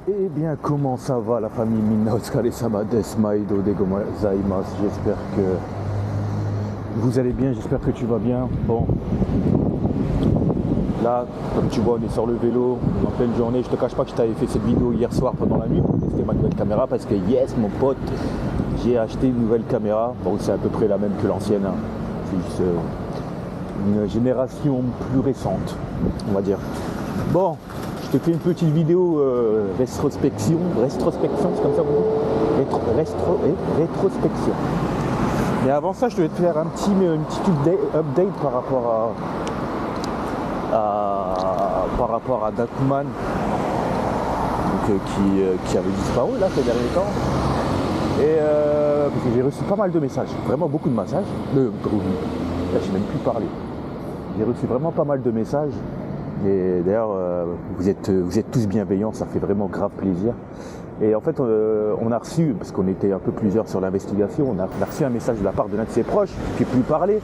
Eh bien, comment ça va la famille Minaoskale-sama desu Maido de gozaimasu. J'espère que vous allez bien, j'espère que tu vas bien. Bon, là, comme tu vois, on est sur le vélo, on est en pleine journée. Je te cache pas que je t'avais fait cette vidéo hier soir pendant la nuit pour tester ma nouvelle caméra parce que yes, mon pote, j'ai acheté une nouvelle caméra. Bon, c'est à peu près la même que l'ancienne, hein. C'est juste une génération plus récente, on va dire. Bon, je te fais une petite vidéo rétrospection, c'est comme ça vous dites, rétrospection. Mais avant ça, je devais te faire une petite update par rapport à Dakuman, donc, qui avait disparu là ces derniers temps. Et parce que j'ai reçu pas mal de messages, vraiment beaucoup de messages. Là, j'ai même plus parlé. J'ai reçu vraiment pas mal de messages. Et d'ailleurs, vous êtes tous bienveillants, ça fait vraiment grave plaisir. Et en fait, on a reçu, parce qu'on était un peu plusieurs sur l'investigation, on a reçu un message de la part de l'un de ses proches, qui n'est plus parlé,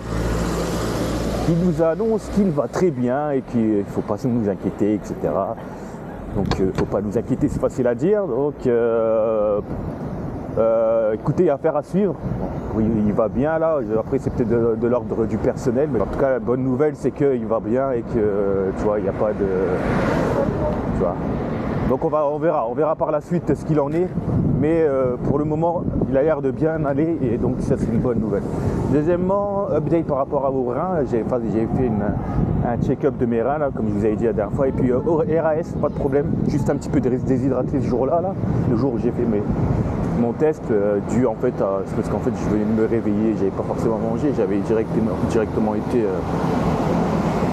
qui nous annonce qu'il va très bien et qu'il ne faut pas nous inquiéter, etc. Donc, il ne faut pas nous inquiéter, c'est facile à dire. Donc, écoutez, affaire à suivre. Oui, il va bien là, après c'est peut-être de l'ordre du personnel, mais en tout cas la bonne nouvelle c'est qu'il va bien et que tu vois, il n'y a pas de. Tu vois. Donc on verra par la suite ce qu'il en est, mais pour le moment il a l'air de bien aller et donc ça c'est une bonne nouvelle. Deuxièmement, update par rapport à vos reins, j'ai fait un check-up de mes reins là, comme je vous avais dit la dernière fois, et puis RAS, pas de problème, juste un petit peu déshydraté ce jour-là, le jour où j'ai fait mon test, dû en fait à, c'est parce qu'en fait je venais de me réveiller, j'avais pas forcément mangé, j'avais directement été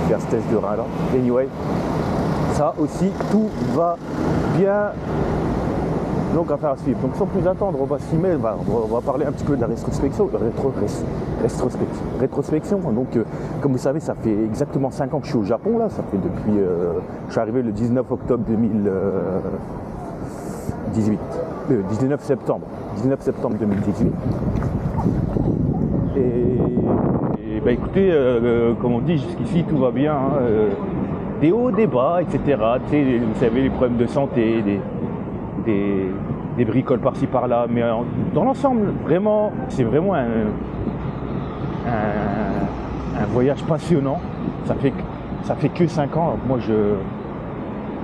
faire ce test de rein là. Anyway, ça aussi tout va bien, donc affaire à suivre. Donc sans plus attendre, on va s'y mettre, on va parler un petit peu de la rétrospection. Donc comme vous savez, ça fait exactement 5 ans que je suis au Japon là, ça fait depuis, je suis arrivé le 19 octobre 2018. 19 septembre 2018. Et bah écoutez, comme on dit, jusqu'ici tout va bien, hein, des hauts, des bas, etc. Tu sais, vous savez, les problèmes de santé, des bricoles par-ci par-là, mais dans l'ensemble, vraiment, c'est vraiment un voyage passionnant. Ça fait que 5 ans. Moi,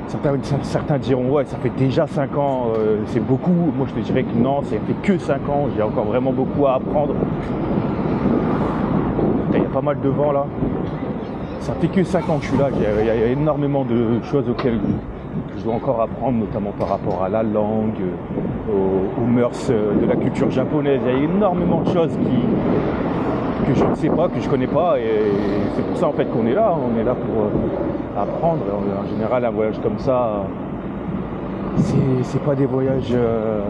certains diront ouais, ça fait déjà 5 ans, c'est beaucoup. Moi je te dirais que non, ça fait que 5 ans, j'ai encore vraiment beaucoup à apprendre. Il y a pas mal de vent là. Ça fait que 5 ans que je suis là, il y a énormément de choses auxquelles je dois encore apprendre, notamment par rapport à la langue, aux mœurs de la culture japonaise. Il y a énormément de choses que je ne sais pas, que je ne connais pas, et c'est pour ça en fait qu'on est là pour apprendre. En général, un voyage comme ça, c'est pas des voyages de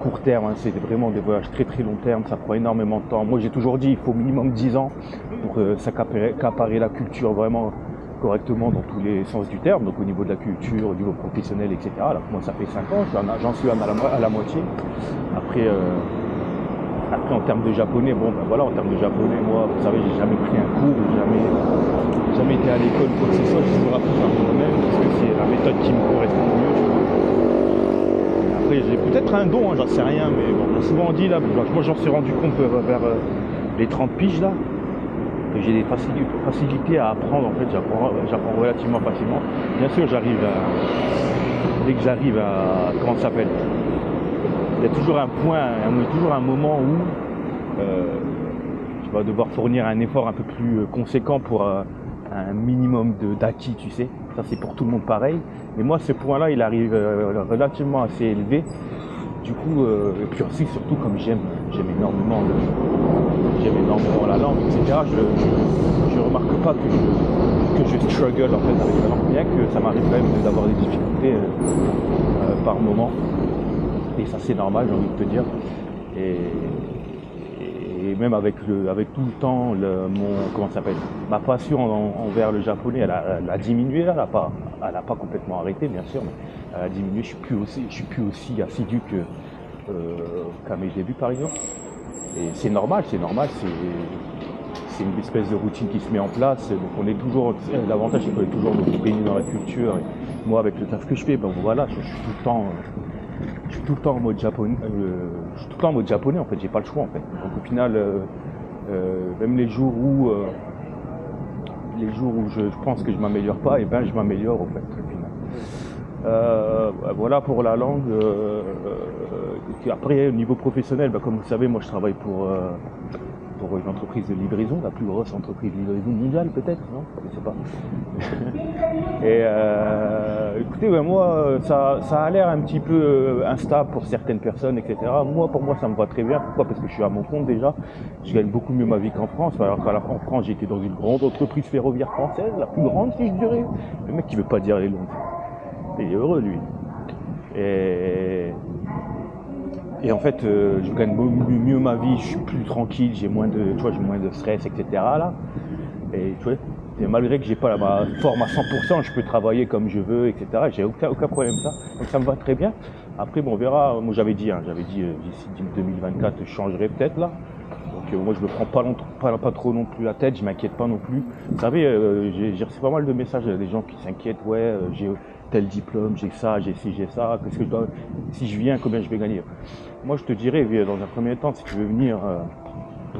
court terme, hein. C'est vraiment des voyages très très long terme, ça prend énormément de temps. Moi j'ai toujours dit il faut minimum 10 ans pour s'accaparer la culture vraiment correctement dans tous les sens du terme, donc au niveau de la culture, au niveau professionnel, etc. Alors moi ça fait 5 ans, j'en suis à la moitié. Après en termes de japonais, bon ben voilà, en termes de japonais, moi, vous savez, j'ai jamais pris un cours, jamais été à l'école ou quoi que ce soit, j'ai toujours appris par moi-même, parce que c'est la méthode qui me correspond le mieux. Après, j'ai peut-être un don, hein, j'en sais rien, mais bon, on m'a souvent dit là, moi j'en suis rendu compte vers les 30 piges là, que j'ai des facilités à apprendre, en fait, j'apprends relativement facilement. Bien sûr, dès que j'arrive à, comment ça s'appelle, il y a toujours un moment où tu vas devoir fournir un effort un peu plus conséquent pour un minimum d'acquis, tu sais. Ça c'est pour tout le monde pareil. Mais moi ce point-là il arrive relativement assez élevé. Du coup, et puis aussi surtout comme j'aime énormément la langue, etc. Je remarque pas que je struggle en fait avec la langue, bien que ça m'arrive quand même d'avoir des difficultés par moment. Et ça c'est normal, j'ai envie de te dire. Et même avec tout le temps, ma passion envers le japonais, elle a diminué, elle a pas complètement arrêté bien sûr, mais elle a diminué. Je suis plus aussi assidu qu'à mes débuts par exemple. Et c'est normal, c'est une espèce de routine qui se met en place. Donc on est toujours, l'avantage c'est qu'on est toujours baigné dans la culture. Et moi avec le taf que je fais, ben voilà, je suis tout le temps en mode japonais. Je suis tout le temps en mode japonais en fait, j'ai pas le choix en fait. Donc au final, même les jours où je pense que je m'améliore pas, et ben je m'améliore en fait au final. Voilà pour la langue. Après au niveau professionnel, comme vous savez, moi je travaille pour une entreprise de livraison, la plus grosse entreprise de livraison mondiale peut-être, non? Je sais pas. Et écoutez, moi ça a l'air un petit peu instable pour certaines personnes, etc. Pour moi ça me va très bien. Pourquoi? Parce que je suis à mon compte déjà. Je gagne beaucoup mieux ma vie qu'en France. Alors qu'en France j'étais dans une grande entreprise ferroviaire française, la plus grande si je dirais. Le mec qui veut pas dire les langues. Il est heureux lui. Et en fait, je gagne mieux ma vie, je suis plus tranquille, j'ai moins de stress, etc. là. Et tu vois, et malgré que j'ai pas ma forme à 100%, je peux travailler comme je veux, etc. J'ai aucun problème ça. Donc ça me va très bien. Après, on verra. Moi, j'avais dit d'ici 2024, je changerai peut-être là. Donc moi, je me prends pas trop non plus la tête, je m'inquiète pas non plus. Vous savez, j'ai reçu pas mal de messages des gens qui s'inquiètent. Ouais, j'ai tel diplôme, j'ai ça, j'ai ci, j'ai ça. Qu'est-ce que si je viens, combien je vais gagner? Moi, je te dirais, dans un premier temps, si tu veux venir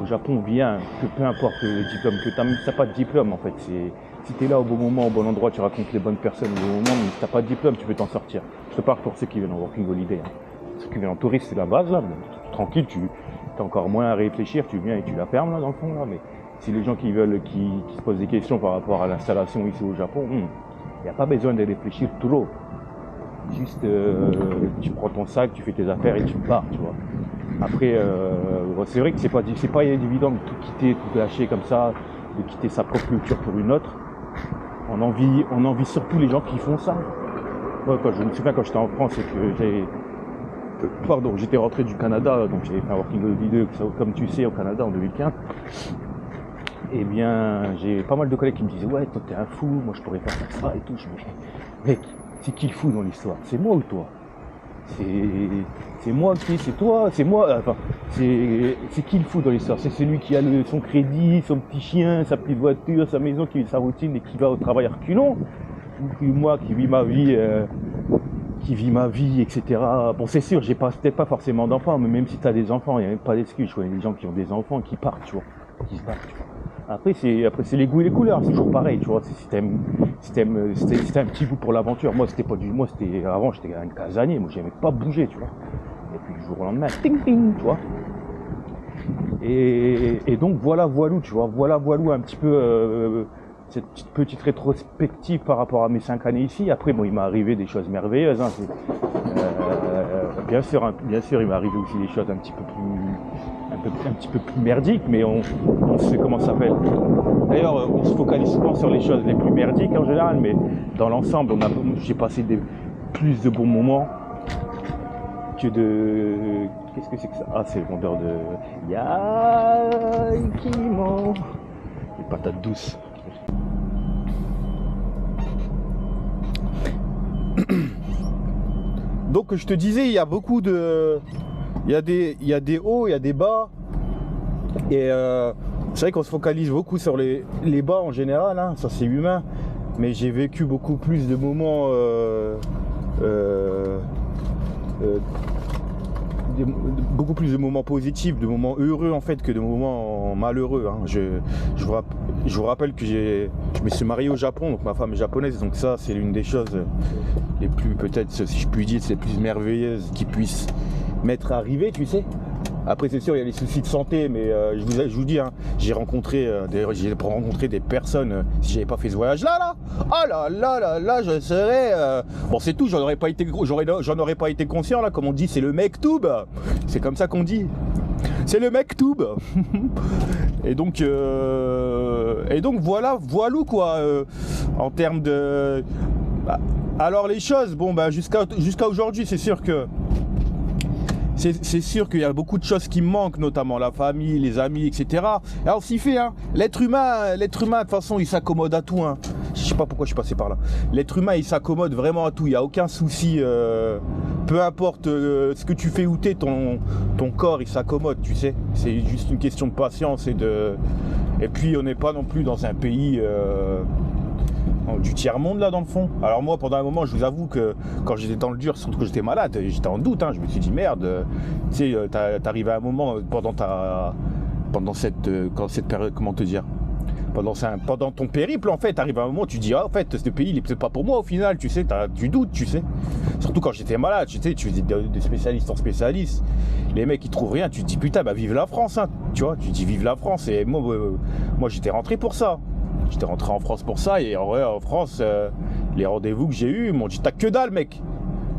au Japon, viens, que peu importe le diplôme que tu as, même si tu n'as pas de diplôme, en fait. Si tu es là au bon moment, au bon endroit, tu rencontres les bonnes personnes au bon moment, mais si tu n'as pas de diplôme, tu peux t'en sortir. Je te parle pour ceux qui viennent en working holiday. Hein. Ceux qui viennent en touriste, c'est la base, là. Mais tranquille, tu as encore moins à réfléchir, tu viens et tu la fermes, là, dans le fond, là. Mais si les gens qui se posent des questions par rapport à l'installation ici au Japon, il n'y a pas besoin de réfléchir tout l'eau. Juste, tu prends ton sac, tu fais tes affaires et tu pars, tu vois. Après, c'est vrai que c'est pas évident de tout quitter, tout lâcher comme ça, de quitter sa propre culture pour une autre. On envie surtout les gens qui font ça. Moi, je me souviens quand j'étais en France et que j'étais rentré du Canada, donc j'avais fait un working holiday, comme tu sais, au Canada en 2015. Eh bien, j'ai pas mal de collègues qui me disaient, ouais, toi t'es un fou, moi je pourrais faire ça et tout. Je me dis, mec, c'est qui le fou dans l'histoire? C'est moi ou toi? C'est moi qui, c'est toi, c'est moi, enfin, c'est qui le fou dans l'histoire? C'est celui qui a son crédit, son petit chien, sa petite voiture, sa maison, qui vit sa routine et qui va au travail à reculons? Ou moi qui vis ma vie, etc. Bon, c'est sûr, j'ai peut-être pas forcément d'enfants, mais même si t'as des enfants, il n'y a même pas d'excuse. Je connais des gens qui ont des enfants qui partent, tu vois, qui se battent, tu vois. Après c'est les goûts et les couleurs, c'est toujours pareil, tu vois. Si t'aimes un petit goût pour l'aventure. Moi c'était avant j'étais un casanier, moi j'aimais pas bouger, tu vois. Et puis du jour au lendemain, ting ting, tu vois. Et donc voilou, tu vois, voilou un petit peu cette petite rétrospective par rapport à mes 5 années ici. Après il m'est arrivé des choses merveilleuses, hein. Bien sûr, il m'est arrivé aussi des choses un petit peu plus merdiques, mais on sait comment ça s'appelle. D'ailleurs, on se focalise souvent sur les choses les plus merdiques en général, mais dans l'ensemble, j'ai passé plus de bons moments que de... Qu'est-ce que c'est que ça? Ah, c'est le vendeur de Yaikimo. Les patates douces. Donc je te disais, il y a beaucoup de... Il y a des hauts, il y a des bas. Et c'est vrai qu'on se focalise beaucoup sur les bas en général, hein, ça c'est humain. Mais j'ai vécu beaucoup plus de moments beaucoup plus de moments positifs, de moments heureux en fait que de moments malheureux, hein. Je vous rappelle que je me suis marié au Japon, donc ma femme est japonaise, donc ça c'est l'une des choses les plus, peut-être si je puis dire, c'est les plus merveilleuses qui puissent m'être arrivées, tu sais. Après c'est sûr il y a les soucis de santé, mais je vous dis, hein, j'ai rencontré des personnes, si j'avais pas fait ce voyage là, oh là, je serais bon c'est tout, j'en aurais pas été conscient là, comme on dit, c'est le mektoub, c'est comme ça qu'on dit, c'est le mektoub. Et donc voilou quoi, en termes de alors les choses, bon jusqu'à aujourd'hui c'est sûr qu'il y a beaucoup de choses qui me manquent, notamment la famille, les amis, etc. Alors s'il fait, hein, l'être humain, de toute façon, il s'accommode à tout. Hein. Je sais pas pourquoi je suis passé par là. L'être humain, il s'accommode vraiment à tout. Il n'y a aucun souci. Peu importe ce que tu fais ou t'es, ton corps, il s'accommode, tu sais. C'est juste une question de patience et Et puis on n'est pas non plus dans un pays du tiers-monde là dans le fond. Alors moi pendant un moment je vous avoue que quand j'étais dans le dur, surtout que j'étais malade, j'étais en doute, hein. Je me suis dit merde, tu sais, t'arrives à un moment pendant cette période, comment te dire, pendant ton périple en fait, t'arrives à un moment où tu dis ah en fait ce pays il est peut-être pas pour moi au final, tu sais, tu doutes, tu sais. Surtout quand j'étais malade, tu sais, tu faisais de spécialiste en spécialiste, les mecs ils trouvent rien, tu te dis putain bah vive la France, hein, tu vois, tu dis vive la France. Et moi j'étais rentré pour ça. J'étais rentré en France pour ça, et en vrai en France les rendez-vous que j'ai eus m'ont dit t'as que dalle mec,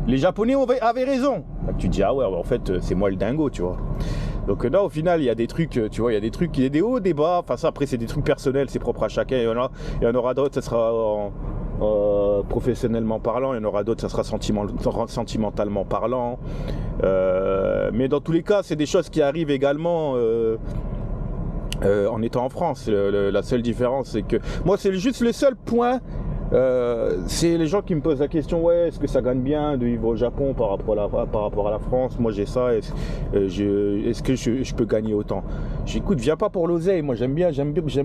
les Japonais avaient raison. Donc, tu te dis ah ouais en fait c'est moi le dingo, tu vois. Donc là au final il y a des trucs, tu vois, il y a des trucs, il y a des hauts, des bas, enfin ça après c'est des trucs personnels, c'est propre à chacun, il y en aura d'autres, ça sera professionnellement parlant, il y en aura d'autres, ça sera sentimentalement parlant, mais dans tous les cas c'est des choses qui arrivent également en étant en France. La seule différence c'est que moi c'est juste le seul point, c'est les gens qui me posent la question ouais est-ce que ça gagne bien de vivre au Japon par rapport à la France. Moi j'ai ça, est-ce que je peux gagner autant. J'écoute, viens pas pour l'oseille, moi j'aime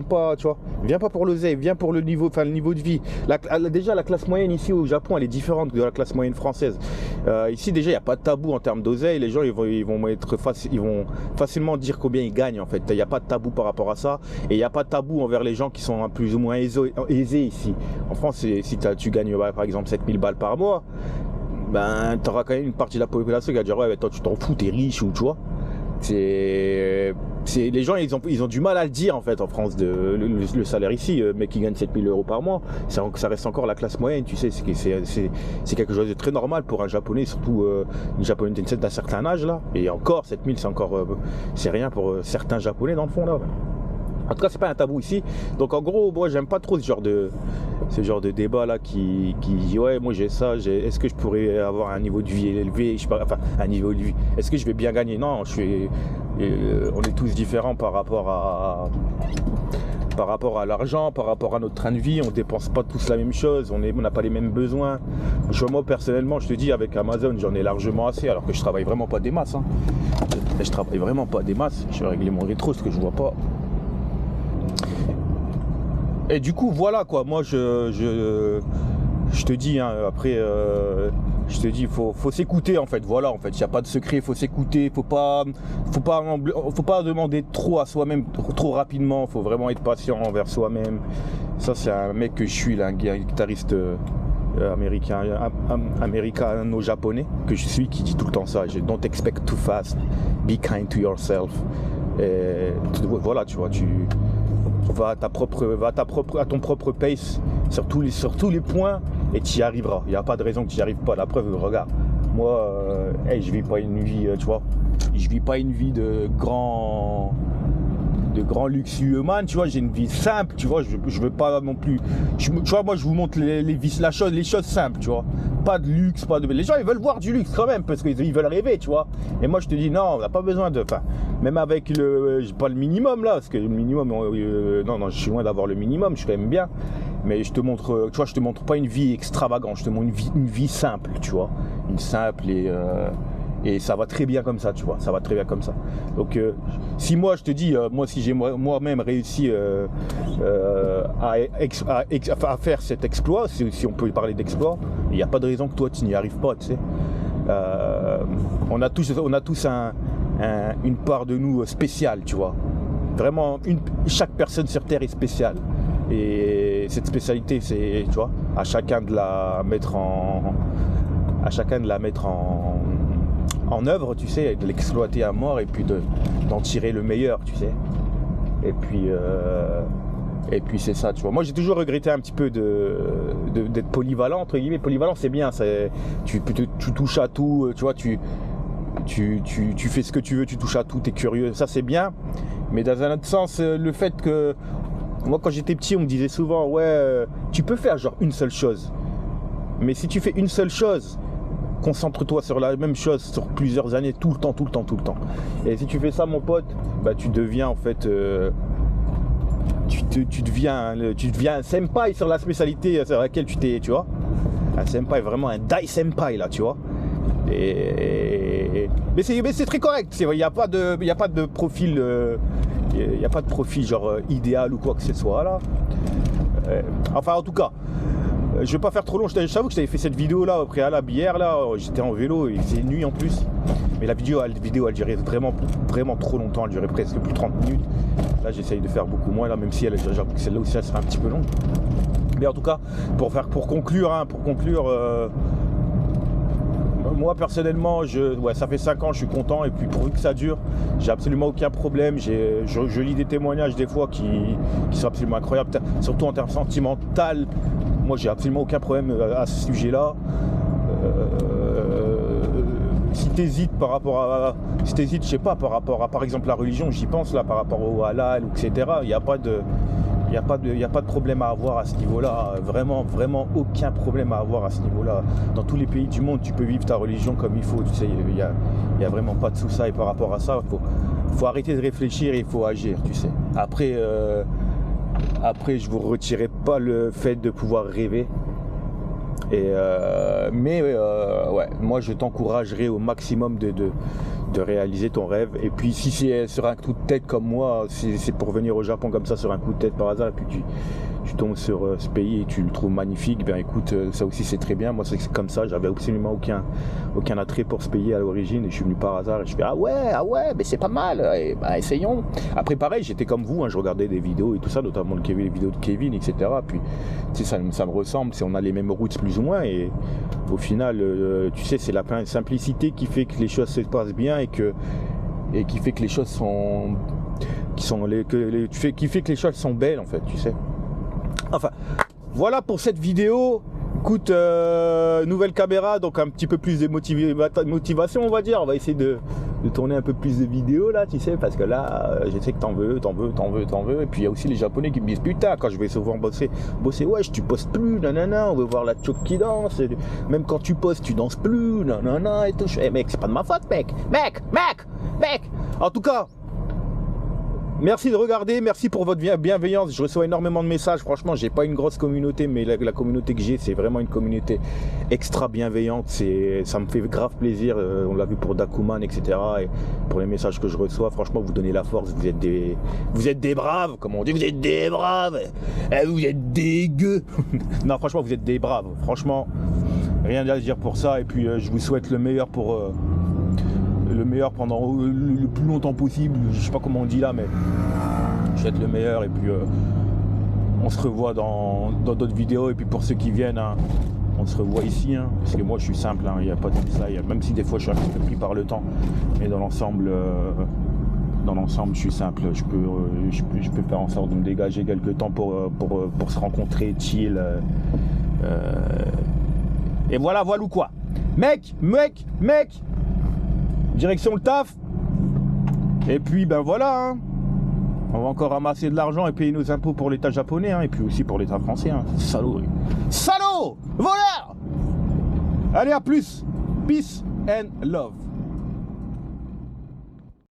pas, tu vois, viens pas pour l'oseille, viens pour le niveau de vie. Déjà la classe moyenne ici au Japon elle est différente de la classe moyenne française. Ici déjà il n'y a pas de tabou en termes d'oseille, les gens ils vont facilement dire combien ils gagnent en fait, il n'y a pas de tabou par rapport à ça, et il n'y a pas de tabou envers les gens qui sont plus ou moins aisés ici. En France si tu gagnes par exemple 7000 balles par mois, ben tu auras quand même une partie de la population qui va dire ouais toi tu t'en fous, t'es riche, ou tu vois. Les gens ils ont du mal à le dire en fait en France, le salaire ici, mec qui gagne 7000 euros par mois, ça reste encore la classe moyenne, tu sais, c'est quelque chose de très normal pour un japonais, surtout une japonaise d'un certain âge là, et encore 7000 c'est rien pour certains japonais dans le fond là. En tout cas, c'est pas un tabou ici. Donc en gros, moi j'aime pas trop ce genre de débat là qui dit ouais moi j'ai ça, est-ce que je pourrais avoir un niveau de vie élevé, un niveau de vie, est-ce que je vais bien gagner. Non, on est tous différents par rapport à l'argent, par rapport à notre train de vie, on dépense pas tous la même chose, on n'a pas les mêmes besoins. Moi personnellement, je te dis, avec Amazon, j'en ai largement assez, alors que je travaille vraiment pas des masses, hein. Je travaille vraiment pas des masses, je vais régler mon rétro, ce que je vois pas. Et du coup voilà quoi, moi je te dis hein, après je te dis faut s'écouter en fait, voilà en fait, il n'y a pas de secret, faut s'écouter, faut pas demander trop à soi-même trop rapidement, faut vraiment être patient envers soi-même. Ça c'est un mec que je suis là, un guitariste américano-japonais que je suis, qui dit tout le temps ça, don't expect too fast, be kind to yourself. Et voilà, tu vois, va à ton propre pace sur tous les points et tu y arriveras. Il n'y a pas de raison que tu n'y arrives pas. La preuve, regarde, moi je vis pas une vie, tu vois, je vis pas une vie de grand luxueux man, tu vois, j'ai une vie simple, tu vois, je veux pas non plus, tu vois, moi je vous montre les choses simples, tu vois, pas de luxe, les gens ils veulent voir du luxe quand même parce qu'ils veulent rêver, tu vois, et moi je te dis non, on n'a pas besoin même avec pas le minimum là, parce que le minimum, non, je suis loin d'avoir le minimum, je suis quand même bien, mais je te montre, tu vois, je te montre pas une vie extravagante, je te montre une vie simple, tu vois, une simple, et ça va très bien comme ça, tu vois, ça va très bien comme ça. Donc si moi je te dis, moi si j'ai moi-même réussi à faire cet exploit, si on peut parler d'exploit, il n'y a pas de raison que toi tu n'y arrives pas, tu sais. On a tous une part de nous spéciale, tu vois. Vraiment, chaque personne sur Terre est spéciale. Et cette spécialité, c'est, tu vois, à chacun de la mettre en œuvre, tu sais, de l'exploiter à mort et puis d'en tirer le meilleur, tu sais. Et puis c'est ça, tu vois. Moi j'ai toujours regretté un petit peu d'être polyvalent, entre guillemets. Polyvalent c'est bien, tu touches à tout, tu vois, tu fais ce que tu veux, tu touches à tout, t'es curieux, ça c'est bien. Mais dans un autre sens, le fait que moi quand j'étais petit on me disait souvent ouais tu peux faire genre une seule chose, mais si tu fais une seule chose, concentre-toi sur la même chose sur plusieurs années, tout le temps. Et si tu fais ça mon pote, bah tu deviens en fait tu deviens un senpai sur la spécialité sur laquelle tu vois, un senpai, vraiment un dai senpai là, tu vois. Mais c'est très correct, il n'y a pas de profil Il n'y a pas de profil genre idéal ou quoi que ce soit là. Enfin en tout cas, je vais pas faire trop long, je t'avoue que je t'avais fait cette vidéo là au préalable hier là, j'étais en vélo, il faisait nuit en plus. Mais la vidéo elle durait vraiment trop longtemps, elle durait presque plus de 30 minutes. Là j'essaye de faire beaucoup moins là, même si j'avoue que celle-là aussi elle sera un petit peu longue. Mais en tout cas, pour conclure, moi personnellement, ça fait 5 ans, je suis content et puis pourvu que ça dure, j'ai absolument aucun problème. Je lis des témoignages des fois qui sont absolument incroyables, surtout en termes sentimental. Moi, j'ai absolument aucun problème à ce sujet-là. Si t'hésites par rapport à, je sais pas, par rapport à par exemple la religion, j'y pense là, par rapport au halal, etc. Il n'y a pas de problème à avoir à ce niveau-là, vraiment aucun problème à avoir à ce niveau-là. Dans tous les pays du monde, tu peux vivre ta religion comme il faut, tu sais, il y a vraiment pas de soucis. Et par rapport à ça, faut arrêter de réfléchir et il faut agir, tu sais. Après, je vous retirerai pas le fait de pouvoir rêver. Ouais, moi je t'encouragerai au maximum de réaliser ton rêve. Et puis si c'est sur un coup de tête comme moi, c'est pour venir au Japon comme ça sur un coup de tête par hasard, et puis tu tombes sur ce pays et tu le trouves magnifique, ben écoute, ça aussi c'est très bien. Moi c'est comme ça, j'avais absolument aucun attrait pour ce pays à l'origine, et je suis venu par hasard et je fais ah ouais, mais c'est pas mal, et bah, essayons. Après pareil, j'étais comme vous, hein, je regardais des vidéos et tout ça, notamment les vidéos de Kevin, etc. Puis tu sais, ça me ressemble, on a les mêmes routes plus ou moins, et au final, tu sais, c'est la simplicité qui fait que les choses se passent bien et qui fait que les choses qui fait que les choses sont belles en fait, tu sais. Enfin, voilà pour cette vidéo. Écoute, nouvelle caméra, donc un petit peu plus de motivation, on va dire. On va essayer de tourner un peu plus de vidéos là, tu sais, parce que là, je sais que t'en veux. Et puis il y a aussi les Japonais qui me disent putain, quand je vais souvent bosser, ouais, tu postes plus, nanana, on veut voir la choc qui danse. Même quand tu postes, tu danses plus, nanana et tout. Je fais, mec, c'est pas de ma faute, mec. En tout cas. Merci de regarder, merci pour votre bienveillance. Je reçois énormément de messages. Franchement, j'ai pas une grosse communauté, mais la communauté que j'ai, c'est vraiment une communauté extra bienveillante. Ça me fait grave plaisir. On l'a vu pour Dakuman, etc. Et pour les messages que je reçois, franchement, vous donnez la force. Vous êtes des braves, comme on dit. Vous êtes des braves. Vous êtes des gueux. Non, franchement, vous êtes des braves. Franchement, rien à dire pour ça. Et puis, je vous souhaite le meilleur pendant le plus longtemps possible. Je sais pas comment on dit là, mais je souhaite le meilleur. Et puis on se revoit dans d'autres vidéos. Et puis pour ceux qui viennent, hein, on se revoit ici, hein, parce que moi je suis simple, il n'y a pas de ça, même si des fois je suis un petit peu pris par le temps, mais dans l'ensemble je suis simple. Je peux faire en sorte de me dégager quelques temps pour se rencontrer, chill, et voilà ou quoi. Mec, direction le taf. Et puis ben voilà, hein. On va encore ramasser de l'argent et payer nos impôts pour l'État japonais, hein, et puis aussi pour l'État français, hein. Salaud voleur. Allez, à plus. Peace and love.